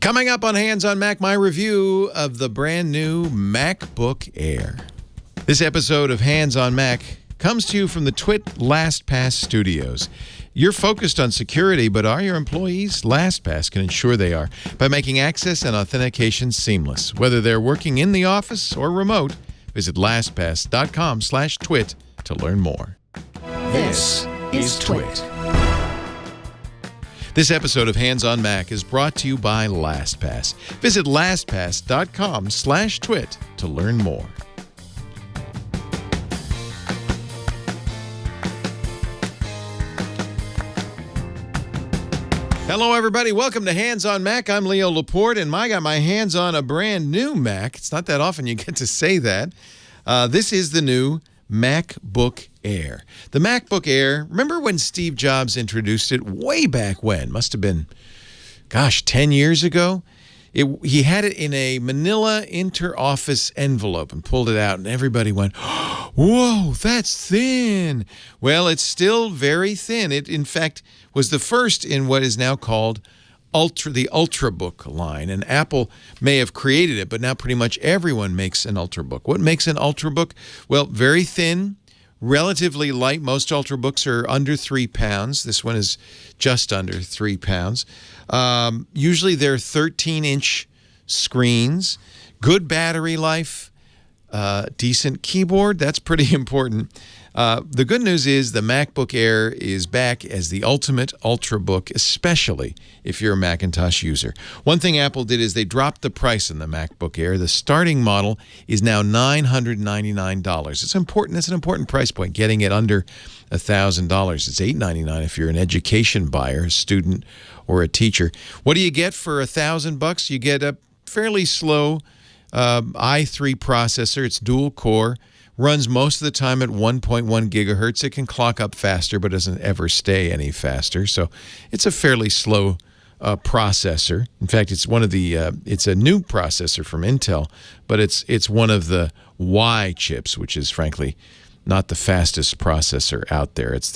Coming up on Hands on Mac, my review of the brand new MacBook Air. This episode of Hands on Mac comes to you from the TWiT LastPass studios. You're focused on security, but are your employees? LastPass can ensure they are by making access and authentication seamless. Whether they're working in the office or remote, visit lastpass.com/twit to learn more. This is TWiT. This episode of Hands on Mac is brought to you by LastPass. Visit lastpass.com/twit to learn more. Hello, everybody. Welcome to Hands on Mac. I'm Leo Laporte, and I got my hands on a brand new Mac. It's not that often you get to say that. This is the new MacBook Air. The MacBook Air, remember when Steve Jobs introduced it way back when? Must have been, 10 years ago? He had it in a manila inter-office envelope and pulled it out, and everybody went, whoa, that's thin. Well, it's still very thin. It, in fact, was the first in what is now called the ultrabook line, and Apple may have created it, but now pretty much everyone makes an ultrabook. What makes an ultrabook? Well, very thin, relatively light. Most ultrabooks are under 3 pounds. This one is just under 3 pounds. Usually they're 13-inch screens, good battery life, decent keyboard. That's pretty important. The good news is the MacBook Air is back as the ultimate ultrabook, especially if you're a Macintosh user. One thing Apple did is they dropped the price on the MacBook Air. The starting model is now $999. It's important. That's an important price point, getting it under $1,000. It's $899 if you're an education buyer, a student or a teacher. What do you get for $1,000? You get a fairly slow i3 processor. It's dual core. Runs most of the time at 1.1 gigahertz. It can clock up faster, but doesn't ever stay any faster. So it's a fairly slow processor. In fact, it's one of the it's a new processor from Intel, but it's one of the Y chips, which is frankly not the fastest processor out there. It's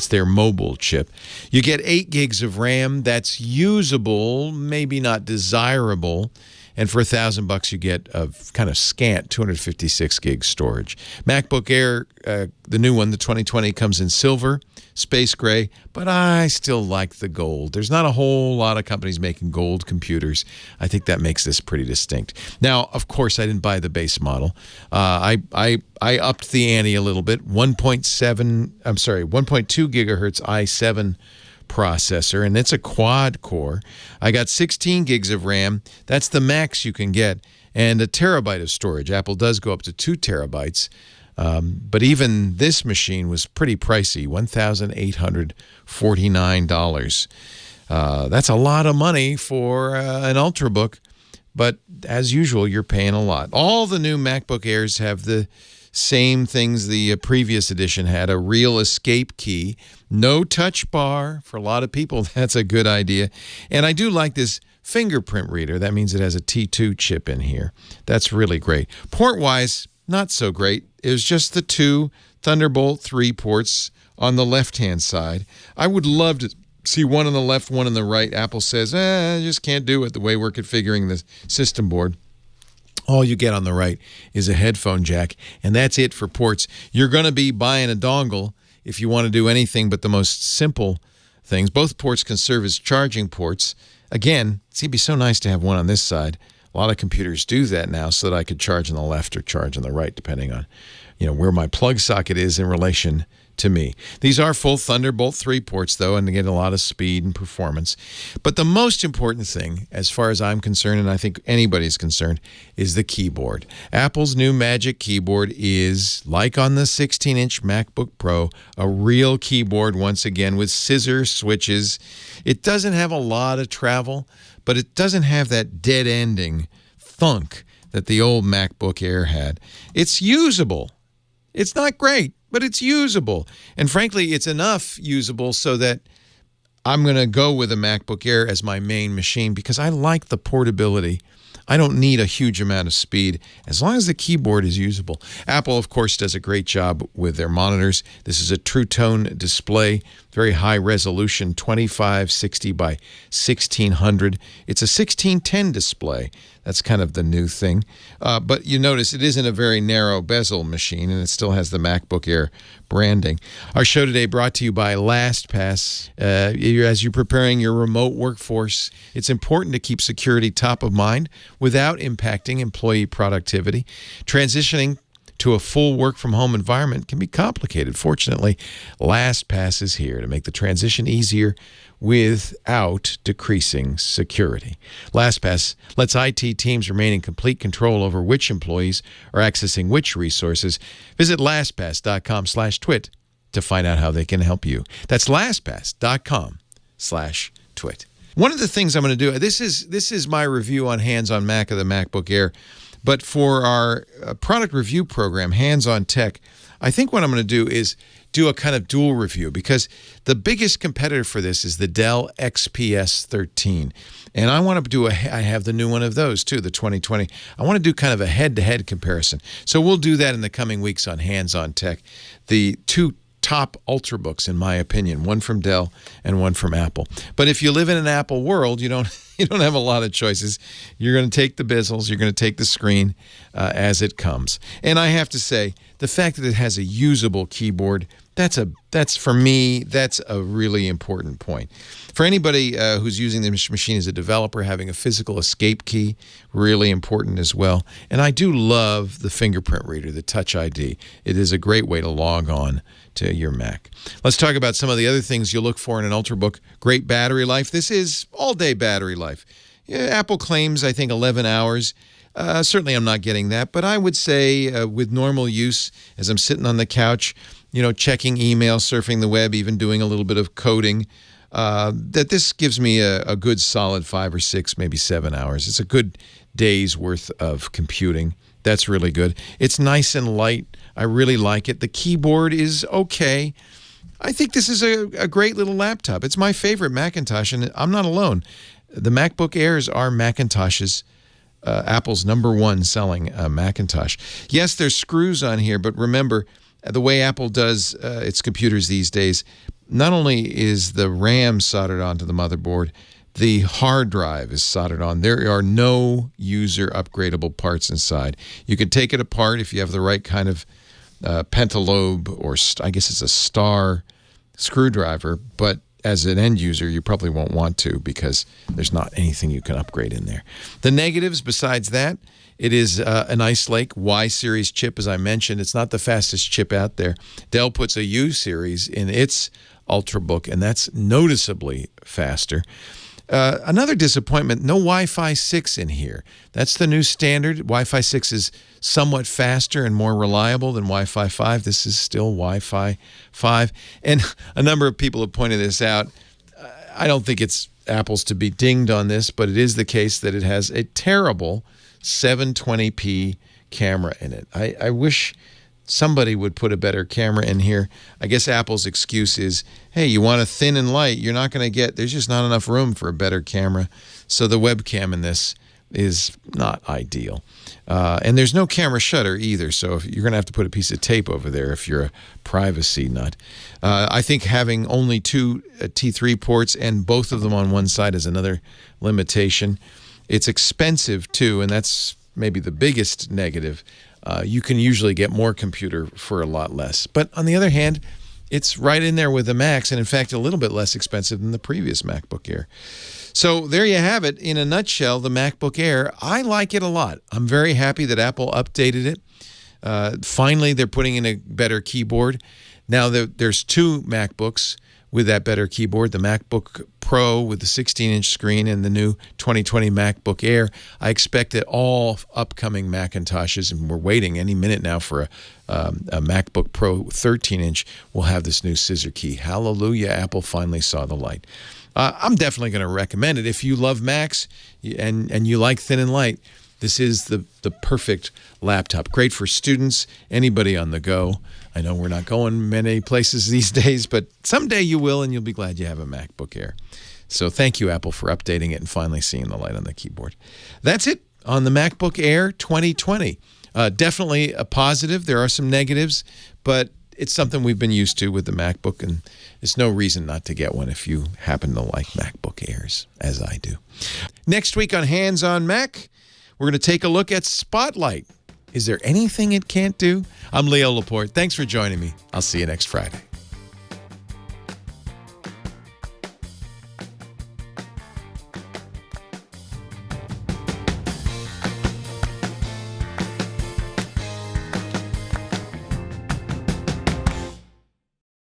their mobile chip. You get 8 gigs of RAM. That's usable, maybe not desirable. And for $1,000, you get a kind of scant 256 gig storage. MacBook Air, the new one, the 2020, comes in silver, space gray, but I still like the gold. There's not a whole lot of companies making gold computers. I think that makes this pretty distinct. Now, of course, I didn't buy the base model. I upped the ante a little bit. 1.2 gigahertz i7 processor, and it's a quad core. I got 16 gigs of RAM. That's the max you can get, and a terabyte of storage. Apple does go up to 2 terabytes, but even this machine was pretty pricey, $1,849. That's a lot of money for an ultrabook, but as usual, you're paying a lot. All the new MacBook Airs have the same things the previous edition had: a real escape key, no touch bar. For a lot of people, that's a good idea. And I do like this fingerprint reader. That means it has a T2 chip in here. That's really great. Port-wise, not so great. It was just the 2 Thunderbolt 3 ports on the left-hand side. I would love to see one on the left, one on the right. Apple says, I just can't do it the way we're configuring the system board. All you get on the right is a headphone jack, and that's it for ports. You're going to be buying a dongle if you want to do anything but the most simple things. Both ports can serve as charging ports. Again, it'd be so nice to have one on this side. A lot of computers do that now so that I could charge on the left or charge on the right, depending on where my plug socket is in relation to me. These are full Thunderbolt 3 ports, though, and they get a lot of speed and performance. But the most important thing, as far as I'm concerned, and I think anybody's concerned, is the keyboard. Apple's new Magic Keyboard is, like on the 16-inch MacBook Pro, a real keyboard once again with scissor switches. It doesn't have a lot of travel, but it doesn't have that dead-ending thunk that the old MacBook Air had. It's usable. It's not great, but it's usable. And frankly, it's enough usable so that I'm going to go with a MacBook Air as my main machine because I like the portability I don't need a huge amount of speed as long as the keyboard is usable. Apple, of course, does a great job with their monitors. This is a TrueTone display, very high resolution, 2560 by 1600. It's a 1610 display. That's kind of the new thing. But you notice it isn't a very narrow bezel machine, and it still has the MacBook Air branding. Our show today brought to you by LastPass. As you're preparing your remote workforce, it's important to keep security top of mind without impacting employee productivity. Transitioning to a full work-from-home environment can be complicated. Fortunately, LastPass is here to make the transition easier without decreasing security. LastPass lets IT teams remain in complete control over which employees are accessing which resources. Visit LastPass.com/twit to find out how they can help you. That's LastPass.com/twit. One of the things I'm going to do, this is my review on Hands on Mac of the MacBook Air, but for our product review program, Hands on Tech, I think what I'm going to do is do a kind of dual review, because the biggest competitor for this is the Dell XPS 13. And I want to do I have the new one of those too, the 2020. I want to do kind of a head-to-head comparison. So we'll do that in the coming weeks on Hands on Tech. The two top ultrabooks, in my opinion, one from Dell and one from Apple. But if you live in an Apple world, you don't have a lot of choices. You're going to take the bezels, you're going to take the screen as it comes. And I have to say, the fact that it has a usable keyboard, that's for me, that's a really important point. For anybody who's using this machine as a developer, having a physical escape key, really important as well. And I do love the fingerprint reader, the TouchID. It is a great way to log on to your Mac. Let's talk about some of the other things you'll look for in an ultrabook. Great battery life. This is all-day battery life. Yeah, Apple claims, I think, 11 hours. Certainly I'm not getting that, but I would say with normal use, as I'm sitting on the couch, checking email, surfing the web, even doing a little bit of coding, that this gives me a good solid 5 or 6, maybe 7 hours. It's a good day's worth of computing. That's really good. It's nice and light. I really like it. The keyboard is okay. I think this is a great little laptop. It's my favorite Macintosh, and I'm not alone. The MacBook Airs are Macintosh's, Apple's #1 selling Macintosh. Yes, there's screws on here, but remember, the way Apple does its computers these days, not only is the RAM soldered onto the motherboard, the hard drive is soldered on. There are no user upgradable parts inside. You can take it apart if you have the right kind of pentalobe, or I guess it's a star screwdriver, but as an end user, you probably won't want to, because there's not anything you can upgrade in there. The negatives, besides that, it is an Ice Lake Y-series chip, as I mentioned. It's not the fastest chip out there. Dell puts a U-series in its Ultrabook, and that's noticeably faster. Another disappointment, no Wi-Fi 6 in here. That's the new standard. Wi-Fi 6 is somewhat faster and more reliable than Wi-Fi 5. This is still Wi-Fi 5. And a number of people have pointed this out. I don't think it's Apple's to be dinged on this, but it is the case that it has a terrible 720p camera in it. I wish somebody would put a better camera in here. I guess Apple's excuse is, hey, you want a thin and light, you're not going to get, there's just not enough room for a better camera. So the webcam in this is not ideal. And there's no camera shutter either, so if you're going to have to put a piece of tape over there if you're a privacy nut. I think having only 2 T3 ports and both of them on one side is another limitation. It's expensive too, and that's maybe the biggest negative. You can usually get more computer for a lot less. But on the other hand, it's right in there with the Macs, and in fact, a little bit less expensive than the previous MacBook Air. So there you have it. In a nutshell, the MacBook Air, I like it a lot. I'm very happy that Apple updated it. Finally, they're putting in a better keyboard. Now, there's 2 MacBooks with that better keyboard, the MacBook Pro with the 16-inch screen and the new 2020 MacBook Air. I expect that all upcoming Macintoshes, and we're waiting any minute now for a MacBook Pro 13-inch, will have this new scissor key. Hallelujah, Apple finally saw the light. I'm definitely going to recommend it. If you love Macs and you like thin and light, this is the perfect laptop. Great for students, anybody on the go. I know we're not going many places these days, but someday you will, and you'll be glad you have a MacBook Air. So thank you, Apple, for updating it and finally seeing the light on the keyboard. That's it. on the MacBook Air 2020. Definitely a positive. There are some negatives, but it's something we've been used to with the MacBook, and there's no reason not to get one if you happen to like MacBook Airs, as I do. Next week on Hands on Mac, we're going to take a look at Spotlight. Is there anything it can't do? I'm Leo Laporte. Thanks for joining me. I'll see you next Friday.